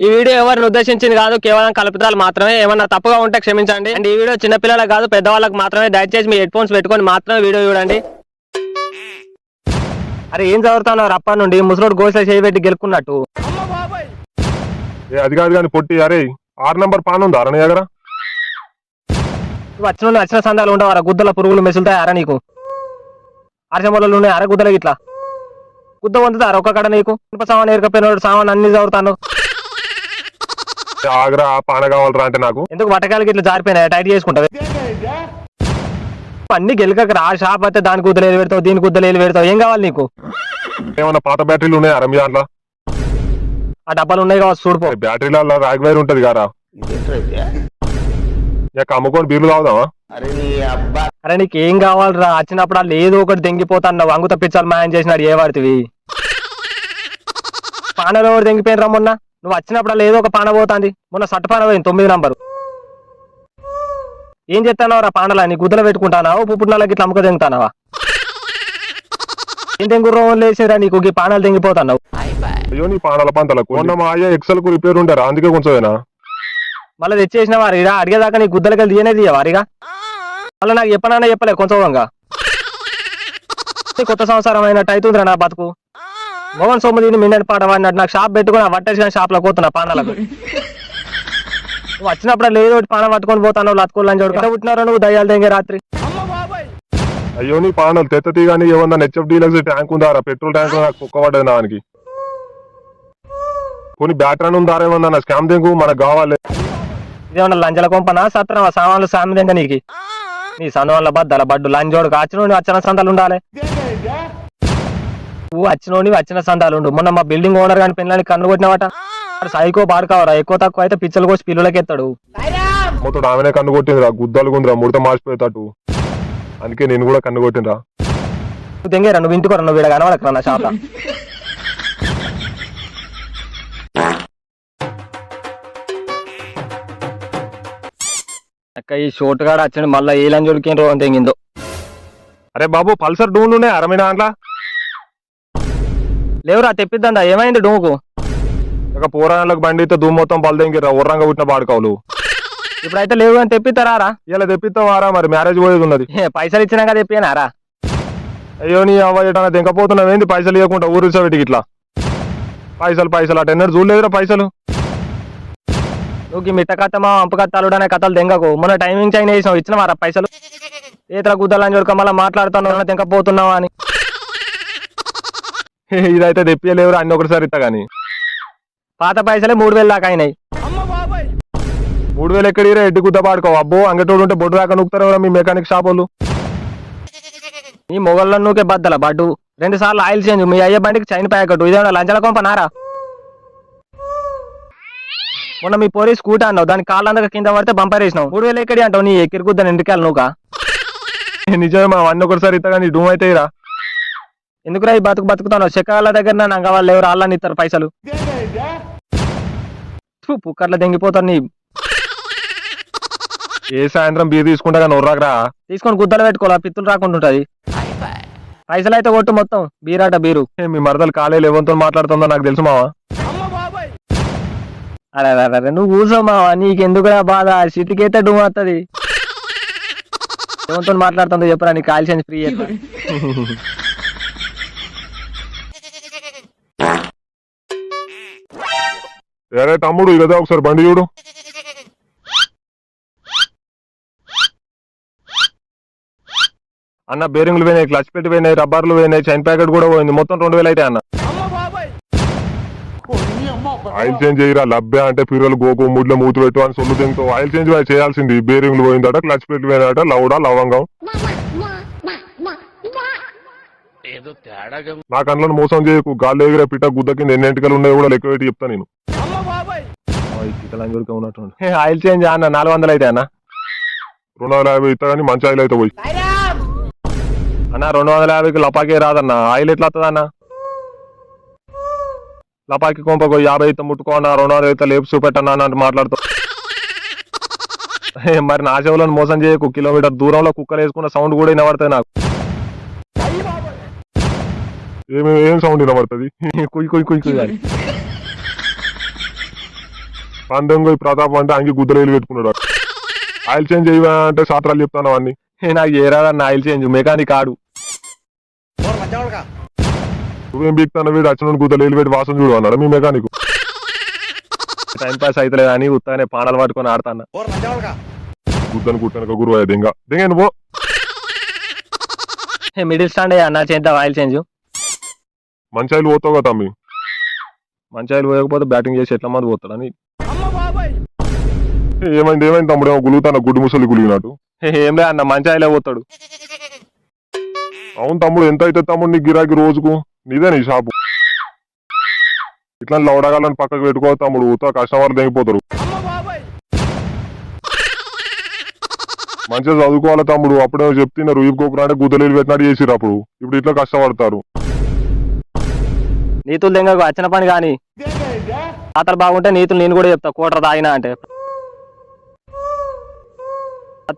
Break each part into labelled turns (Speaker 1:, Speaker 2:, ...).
Speaker 1: ఈ వీడియో ఎవరిని ఉద్దేశించింది కాదు, కేవలం కల్పితాలు మాత్రమే. ఏమన్నా తప్పుగా ఉంటే క్షమించండి. అండ్ ఈ వీడియో చిన్నపిల్లలకు కాదు, పెద్దవాళ్ళకి మాత్రమే. దయచేసి మీ హెడ్ ఫోన్స్ పెట్టుకొని మాత్రమే వీడియో చూడండి. అరే ఏం చదువుతావు రప్ప నుండి ముసలోడు గోసలో చేయబెట్టి గెలుకున్నట్టు.
Speaker 2: అది కాదు కానీ పొట్టి, అరే 6 నంబర్ పాన్ ఉందా అరణ్య దగ్గర?
Speaker 1: నువ్వు వచ్చిన సందాలు ఉండవు. గుద్దల పురుగులు మెసులుతాయి అర నీకు. అరసమూలలు ఉన్నాయి అర గుద్దలకి ఇట్లా గుద్ద పొందుతారు ఒక్క కడ నీకు. సామాన్ ఎరకపోయినాడు సామాన్ అన్ని చదువుతాను.
Speaker 2: ఆగ్రా పాన కావాలరా అంటే నాకు
Speaker 1: ఎందుకు బట్టకాలకి ఇట్లా జారిపోయినాయి టైట్ చేసుకుంటావు. అన్ని గెలకరా షాప్ అయితే దాని గుద్దలేలు పెడతావు, దీని గుద్దలేలు పెడతావు. ఏం కావాలి నీకు?
Speaker 2: ఏమన్నా పాత బ్యాటరీలు ఉన్నాయా రమ్య దాంట్లో?
Speaker 1: ఆ డబ్బాలు ఉన్నాయి కావచ్చు చూడుకో.
Speaker 2: బ్యాటరీలలో రాగివైర్ ఉంటది కారా, ఇక అమ్ముకొని బీర్లు తాగుదామా?
Speaker 1: అరే నీకు ఏం కావాలరా? వచ్చినప్పుడు వాళ్ళు ఏదో ఒకటి తెంగిపోతాను. వంగు తప్పించాలి మాయం చేసినాడు ఏ వాడివి. పానలో ఎవరు తెంగిపోయినరా మొన్న? నువ్వు వచ్చినప్పుడు ఏదో ఒక పాన పోతుంది. మొన్న సట్టు పాన పోయింది 9 నంబరు. ఏం చెప్తానో రా పానలా? నీ గుద్దలు పెట్టుకుంటానావా పుప్పుడునాలకి ఇట్లా అమ్ముక తెంగుతానావా? ఏం తెంగుర్రం లేచిరా నీకు ఈ పానాలు తెంగిపోతాన్నావు.
Speaker 2: అయ్యో నీ పానాల పంతలకు మొన్న మా అయ్య ఎక్సెల్ కు రిపేర్ ఉంటారా, అందుకే కొంచెం
Speaker 1: మళ్ళీ తెచ్చేసిన వారిగా అడిగేదాకా నీ గుద్దలకి తీయనే తీయవారిగా. మళ్ళీ నాకు చెప్పనన్నా చెప్పలే కొంచెంగా. కొత్త సంవత్సరం అయినట్టు అవుతుందిరా నా బతుకు. మోహన్ సోమదీని మిన్నెట్ పాట వాడినట్టు నాకు షాప్ పెట్టుకుని వట్టేసిన షాప్ లో పోతున్నా పానాలకు. నువ్వు వచ్చినప్పుడు లేదో పాన పట్టుకొని పోతాను లత్కోళ్ళని చూడు. ఎట్లా పుట్టినారో నువ్వు దయ్యాలు తెంగే రాత్రి.
Speaker 2: అయ్యో నీ పానాలు తెత్తతి గానీ ఏమన్నా హెచ్ఎఫ్ డీలక్స్ ట్యాంక్ ఉందారా? పెట్రోల్ ట్యాంక్ నాకు కుక్క పడ్డది దానికి. కొన్ని బ్యాటరీ ఉందారా? ఏమన్నా స్కామ్ తెంగు మనకు కావాలి.
Speaker 1: ఇదేమన్నా లంజల కొంపనా సత్రం సామాన్లు సామి తెంగ నీకు. నీ సందవల్ల బద్దల బడ్డు లంజోడు వచ్చినోని వచ్చిన సందాలు ఉండాలి. నువ్వు వచ్చినోని వచ్చిన సందాలు ఉండు. మొన్న మా బిల్డింగ్ ఓనర్ గాని పిల్లలకి కన్ను కొట్టినవాట. సైకో బాడుకావరా, ఎక్కువ తక్కువ అయితే పిచ్చలు కోసి పిల్లలకి ఎత్తాడు.
Speaker 2: మొత్తం ఆమెనే కన్ను కొట్టిందిరా, గుద్దలు గుందిరా, ముడత మార్చిపోయేటట్టు. అందుకే నేను కూడా కన్ను కొట్టినరా.
Speaker 1: నువ్వు తెంగేరా, నువ్వు ఇంటికి నువ్వు వీడ కనవడకరా నా షాప్. అక్క ఈ షోట్ గాడ వచ్చిండు మళ్ళీ ఏ లంజోడికి ఏం రోగం తెంగిందో.
Speaker 2: అరే బాబు పల్సర్ డూన్లు ఉన్నాయి అరమైన దాంట్లో
Speaker 1: లేవురా తెప్పిద్దా. ఏమైంది డూముకు?
Speaker 2: ఇక పోరాళ్ళకు బండితో దుమ్ము మొత్తం బలదెంగిరా, ఉర్రంగా పుట్టిన పాడుకోవాలి.
Speaker 1: ఇప్పుడైతే లేవు అని తెప్పిస్తారా?
Speaker 2: ఇలా తెప్పిస్తాం వారా, మరి మ్యారేజ్ పోయేది ఉన్నది.
Speaker 1: పైసలు ఇచ్చినాక తెప్పినారా?
Speaker 2: అయ్యో నీ అవ్వ తెంకపోతున్నావు ఏంది? పైసలు ఇవ్వకుండా ఊరు వీటికి ఇట్లా పైసలు అటు ఎన్నడూ చూడలేదురా పైసలు.
Speaker 1: నువ్వు మిట్ట కత్తమా అంపు కత్తాలు అనే కథలు తెంగకు. మొన్న టైమింగ్ చైన్ వేసినావు, ఇచ్చినవారా పైసలు? ఏతర గుద్దలని చూడక మళ్ళీ మాట్లాడుతాను తెంకపోతున్నావా అని.
Speaker 2: ఇదైతే తెప్పియలేవురా, అన్ని ఒకటిసారి ఇస్తా గానీ.
Speaker 1: పాత పైసలే 3000 దాకా అయినాయి.
Speaker 2: 3000 ఎక్కడిరా? ఎడ్డి గుద్ద పాడుకో. అబ్బో అంగటోడు ఉంటే బొడ్డు దాకా నూకుతారు మీ మెకానిక్ షాప్ వాళ్ళు.
Speaker 1: ఈ మొగల్లో నూకే బద్దల బడ్డు 2 సార్లు ఆయిల్ చేంజ్. మీ అయ్య బండికి చైన్ ప్యాకెట్. ఇదేమన్నా లంచల కొంపనారా? మొన్న మీ పోరీ స్కూటీ అన్నావు, దాని కాళ్ళందక కింద పడితే బంపర్ వేసినావు. 3000 ఎక్కడి అంటావు? నీ ఎక్కిరికుద్దని ఇంటికాలి నువ్వుగా.
Speaker 2: నిజమే మా అన్ని ఒకటిసారి ఇస్తా కానీ డూమ్ అయితే ఇరా.
Speaker 1: ఎందుకురా ఈ బతుకుతాను? చెక్కల దగ్గర నా అంగ వాళ్ళు ఎవరు ఆళ్ళని ఇస్తారు పైసలు. పుక్కర్లో తెంగిపోతారు నీ.
Speaker 2: ఏ సాయంత్రం బీరు తీసుకుంటా కానీ నొర్రాకరా. తీసుకొని
Speaker 1: గుద్దలు పెట్టుకోవాలా, పిత్తులు రాకుండా ఉంటది. పైసలు అయితే కొట్టు మొత్తం. బీరాట బీరు.
Speaker 2: మీ మరదలు కాలేలు ఎవరితో మాట్లాడుతుందో నాకు తెలుసు మావా.
Speaker 1: అరే అరే నువ్వు కూర్చో మావా, నీకెందుకురా బాధ? సిటీకైతే డూమ్ వస్తుంది. ఎవరితో మాట్లాడుతుందో చెప్పరా, నీ కాల్ చేంజ్ ఫ్రీ.
Speaker 2: సరే తమ్ముడు ఇదా ఒకసారి బండి చూడు. అన్న బేరింగ్లు పోయినాయి, క్లచ్ పెట్టి పోయినాయి, రబ్బర్లు పోయినాయి, చైన్ ప్యాకెట్ కూడా పోయింది. మొత్తం 2000 అయితే అన్న. ఆయిల్ చేంజ్ చేయరా లబ్బే అంటే పిల్లలు గోకు ముడ్లో మూతి పెట్టు అని సొల్లు తింటూ ఆయిల్ చేంజ్ చేయాల్సింది. బేరింగ్లు పోయిందట, క్లచ్ పెట్టి పోయినట, లౌడా లవంగం. నా కళ్ళను మోసం చేయకు. గాల్లో ఎగిరే పిట్ట గుద్ద కింద ఎన్ని ఎంటికలు ఉన్నాయో కూడా లెక్క పెట్టి చెప్తా నేను.
Speaker 1: ఆయిల్ చేంజ్ అన్న 400 అయితే అన్న.
Speaker 2: 250 ఇస్తా కానీ మంచి ఆయిల్ అయితే పోయి
Speaker 1: అన్న. 250కి లపాకే రాదన్న. ఆయిల్ ఎట్లా వస్తుంది అన్న? లపాకి కొంపకు 50 అయితే ముట్టుకోన్నా, 200 అయితే లేపు చూపెట్టన్నా అని మాట్లాడుతూ. మరి నా చెవులను మోసం చేయకు. కిలోమీటర్ దూరంలో కుక్కలు వేసుకున్న సౌండ్ కూడా వినబడుతుంది నాకు.
Speaker 2: ఏం సౌండ్ వినబడుతుంది?
Speaker 1: కుయ్ కుయ్ కుయ్ కుయ్.
Speaker 2: పందెంగో ఈ ప్రతాప్ అంటే అంగి గుద్దలేలు పెట్టుకున్నాడు. ఆయిల్ చేంజ్ చేయవా అంటే శాస్త్రాలు చెప్తాను అవన్నీ.
Speaker 1: నాకు ఏ రాదన్న ఆయిల్ చేంజ్, మెకానిక్ ఆడు.
Speaker 2: నువ్వేం బీక్తాను, వీడు వచ్చిన గుద్దలేలు పెట్టి వాసన చూడు అన్నాడు మీ మెకానిక్.
Speaker 1: టైం పాస్ అవుతలేదు అని ఉత్తగానే పానాలు పట్టుకొని ఆడతాను.
Speaker 2: గుద్దను కుట్టనుక గురువు దింగ దింగ నువ్వు
Speaker 1: మిడిల్ స్టాండ్ అన్న చేద్దాం ఆయిల్ చేంజ్.
Speaker 2: మంచి ఆయిల్ పోతావు కదా తమ్మి.
Speaker 1: మంచి ఆయిల్ పోయకపోతే బ్యాటింగ్ చేసి ఎట్లా మంది పోతాడని.
Speaker 2: ఏమైంది ఏమైంది తమ్ముడు, ఏమో గులుగుతాను గుడ్డు ముసలి గులిగినట్టు.
Speaker 1: ఏం లే అన్న, మంచి ఆయిలే పోతాడు.
Speaker 2: అవును తమ్ముడు, ఎంత అయితే తమ్ముడు నీ గిరాకీ రోజుకు? నీదే నీ షాపు. ఇట్లా లౌడగాలని పక్కకు పెట్టుకో తమ్ముడు, కస్టమర్లు తెగిపోతారు. మంచిగా చదువుకోవాలి తమ్ముడు, అప్పుడే చెప్తున్నారు ఇప్పుకోకుండా గుద్దలేలు పెట్టినట్టు చేసిరు అప్పుడు. ఇప్పుడు ఇట్లా కష్టపడతారు.
Speaker 1: నీతులు దెంగకు వచ్చిన పని కానీ పాత్ర బాగుంటే నీతులు నేను కూడా చెప్తా, కోటర తాగినా అంటే.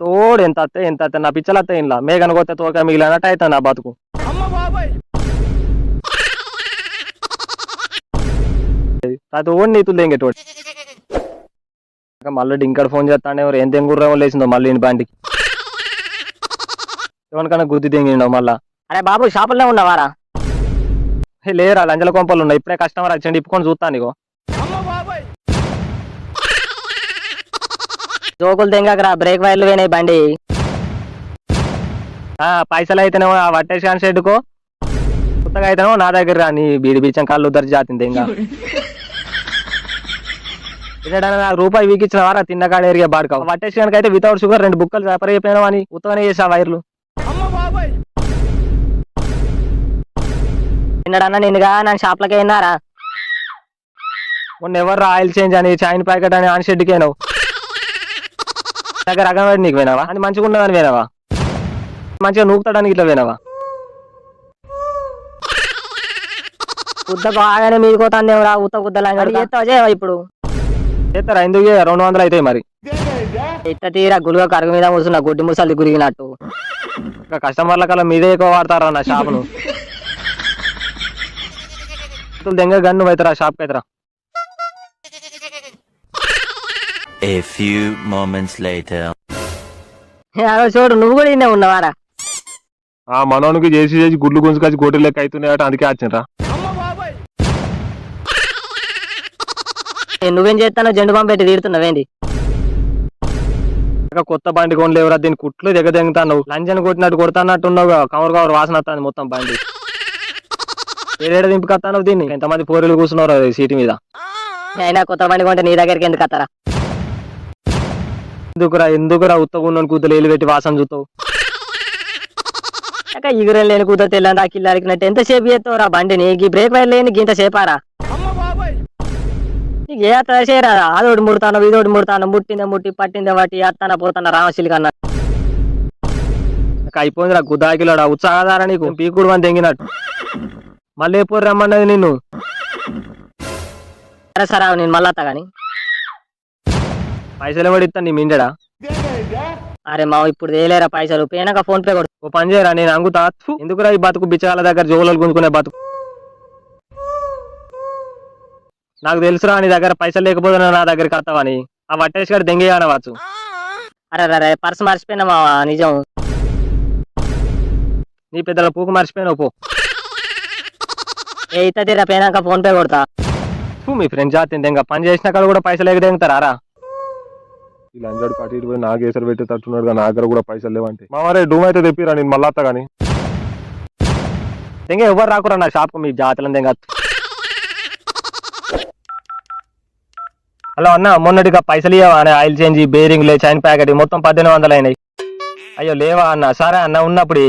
Speaker 1: తోడు ఎంత అత్తే నా పిచ్చలు అత్తే ఇంట్లో మేఘన కొత్త తోక మిగిలినట్టు అవుతుంది నా బతుకు. తోడు నీతులు దెంగేటోడు. మళ్ళీ ఇంకడ ఫోన్ చేస్తాను, ఎవరు ఎంత గుర్రం లేచిందో మళ్ళీ బండికి. ఎవరికన్నా గుద్ది దింగిండవు మళ్ళా.
Speaker 3: అరే బాబు షాపుల్లో ఉన్నవారా?
Speaker 1: లేరా, లంజల కొంపలు ఉన్నాయి. ఇప్పుడే కస్టమర్ వచ్చిండి, ఇప్పుకొని చూస్తాను. నీకో
Speaker 3: జోకులు తెంగకరా, బ్రేక్ వైర్లు పోయినాయి బండి.
Speaker 1: పైసలు అయితేనేమో ఆ వట్టేసి షెడ్కో, కొత్తగా అయితేనేమో నా దగ్గర రా. నీ బీడి బీచం కాళ్ళు ఉద్దరి జాతింది. ఇంకా తినడానికి నాకు రూపాయి వీకిచ్చిన వారా తిన్నకాడ ఏరియా బాడుక. వట్టేసి అయితే వితౌట్ షుగర్ 2 బుక్కలు వ్యాపారం అయిపోయినావు అని ఉత్తగానే చేసా వైర్లు.
Speaker 3: తిన్నడన్నా నిన్నుగా నా షాప్లకి అయినారా?
Speaker 1: మొన్న ఎవరు ఆయిల్ చేంజ్ అని చైన్ ప్యాకెట్ అని ఆన్ షెడ్కి అయినావు. దగ్గర రకం నీకు పోయినావా? అది మంచిగా ఉన్నదని పోయినావా? మంచిగా నూకుతాడానికి ఇట్లా పోయినావా?
Speaker 3: ఉద్ద బాగానే మీరు పోతాందేమరా, ఉత్త గుద్దలా ఇప్పుడు
Speaker 1: చేస్తారా? ఎందుకు 200 అవుతాయి మరి.
Speaker 3: ఇట్ట తీరా గులుగా కరుగు మీద కూర్చున్న గుడ్డి ముసలి గురిగినట్టు.
Speaker 1: ఇంకా కస్టమర్ల కల్లా మీదే ఎక్కువ వాడతారా నా షాపును. దెంగ గన్ను అవుతారా షాప్కి అవుతారా?
Speaker 4: A few moments later.
Speaker 3: చూడు నువ్వు కూడా ఇన్నే ఉన్నవారా?
Speaker 1: ఆ మనోనికి చేసి గుడ్లు గుంజుకొచ్చి గోటి లెక్క అవుతున్నాయట, అందుకే వచ్చిండ్రా.
Speaker 3: నువ్వేం చేస్తానో జెండు బాంబు పెట్టి తీరుతున్నావేంటి?
Speaker 1: కొత్త బండి కొనలేవురా, దీని కుట్లు దిగదెంగుతాను. లంచన్ కొట్టినట్టు కొడతానట్టున్నావు. కవర్ వాసన వస్తుంది మొత్తం బండి. ఏడేడ దింపుకొస్తాను దీన్ని. ఎంతమంది పోరీలు కూర్చున్నారు సీటు మీద.
Speaker 3: అయినా కొత్త బండి కొంటే నీ దగ్గరికి ఎందుకు వస్తారా?
Speaker 1: ఎందుకురా ఉత్తగున్న కూతురు ఏలు పెట్టి వాసన చూస్తావు.
Speaker 3: ఇగురం లేని కూతురు తెల్లని ఆ కిల్లు అరికినట్టు ఎంతసేపు చేస్తావురా బండి? నీకు బ్రేక్ వైర్ లేని ఇంత సేపారా? నీకు ఏ చేయరా? అదోటి ముడతాను ఇదోటి ముడతాను, ముట్టి పట్టిందే వాటి అత్తాన పోతాన రామశిలి కన్నా.
Speaker 1: అయిపోయిందిరా గుద్దాకిలోడా ఉత్సాహదారా నీకు. పీకుడు అని తెంగినట్టు మళ్ళీ ఎప్పుడు రమ్మన్నది నిన్ను.
Speaker 3: సరే సరే నేను మళ్ళా అత్తా గాని.
Speaker 1: పైసలు ఎవడు ఇస్తాను నీ మిండడా?
Speaker 3: అరే మా ఇప్పుడు తేలేరా పైసలు, పోయినాక ఫోన్ పే కొడు.
Speaker 1: ఓ పని చేయరా, నేను అంగుతా. ఎందుకురా ఈ బతుకు బిచ్చగాళ్ళ దగ్గర జోగులు గుంజుకునే బతుకు. నాకు తెలుసురా నీ దగ్గర పైసలు లేకపోతే నా దగ్గరికి వస్తావని. ఆ వట్టేసి గారు దెంగే అనవచ్చు.
Speaker 3: అరే పర్స్ మర్చిపోయినా మా నిజం.
Speaker 1: నీ పెద్దల పూకు మర్చిపోయినావు పో.
Speaker 3: ఏ ఇత తీరా పోయినాక ఫోన్ పే కొడతా.
Speaker 1: మీ ఫ్రెండ్ జాతి దెంగ పని చేసిన కాడ కూడా పైసలు ఎగదెంగుతారా? ఈ లంజాడు పట్టి ఇటు పోయి నాకు ఏసరు పెట్టి తట్టున్నాడు. నా దగ్గర కూడా పైసలు లేవంటే మామరే డూమ్ అయితే తెప్పిరా, నేను మళ్ళా వస్తా కానీ. దెంగ ఎవరు రాకురా నా షాప్కు మీ జాతీయం దెంగ. హలో అన్న, మొన్నటిగా పైసలు ఇవ్వవా అన్న? ఆయిల్ చేంజ్, బేరింగ్ లే, చైన్ ప్యాకెట్ మొత్తం 1800 అయినాయి. అయ్యో లేవా అన్న? సరే అన్న ఉన్నప్పుడు.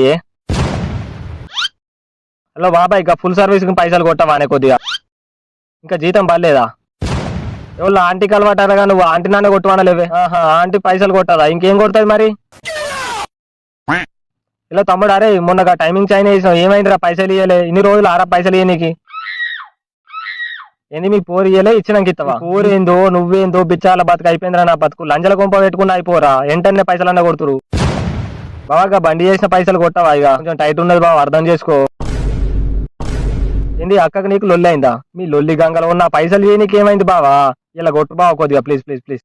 Speaker 1: హలో బాబాయ్, ఇక ఫుల్ సర్వీస్ కి పైసలు కొట్టవా అనే కొద్దిగా? ఇంకా జీతం పర్లేదా? ఎవరు ఆంటీకి అలవాటారా? నువ్వు ఆంటీ నాన్న కొట్టువానలేవే. ఆంటీ పైసలు కొట్టదా? ఇంకేం కొడుతుంది మరి? ఇలా తమ్ముడు, అరే మొన్న టైమింగ్ చైన్ వేసినావు, ఏమైందిరా? పైసలు ఇయ్యలే ఇన్ని రోజులు. ఆరా పైసలు ఇయ్యనికి ఏంది? మీ పోరు ఇయ్యలే, ఇచ్చినాక ఇస్తావా? పోరు ఏందో నువ్వేందో బిచ్చాల బతుకు అయిపోయిందిరా నా బతుకు. లంజల గుంప పెట్టుకుని అయిపోరా, ఎంటనే పైసలు అన్న కొడుతురు. బాగా బండి చేసిన పైసలు కొట్టవా? ఇక కొంచెం టైట్ ఉన్నది బావ, అర్థం చేసుకో. ఏంది అక్కకి నీకు లొల్లి అయిందా? మీ లొల్లి గంగలో ఉన్న పైసలు చేయనీకి ఏమైంది బావా? ఇలా కొట్టు బావ కొద్దిగా ప్లీజ్ ప్లీజ్ ప్లీజ్.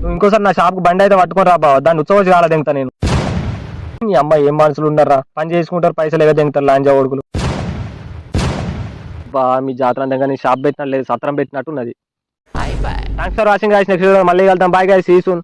Speaker 1: నువ్వు ఇంకోసారి నా షాప్కి బండి అయితే పట్టుకొని రా బావ, దాన్ని ఉత్సవం కాల దింగుతా నేను. నీ అమ్మ ఏం మనుషులు ఉన్నారా, పని చేసుకుంటారు పైసలు ఎగ దింగుతారు లాంజా ఓడుకులు. బా మీ జాతర అందంగా నీ షాప్ పెట్టినట్టు లేదు, సత్రం పెట్టినట్టు ఉన్నది. Thanks for watching guys, next video మళ్ళీ వెళ్తాం. Bye guys, see you soon.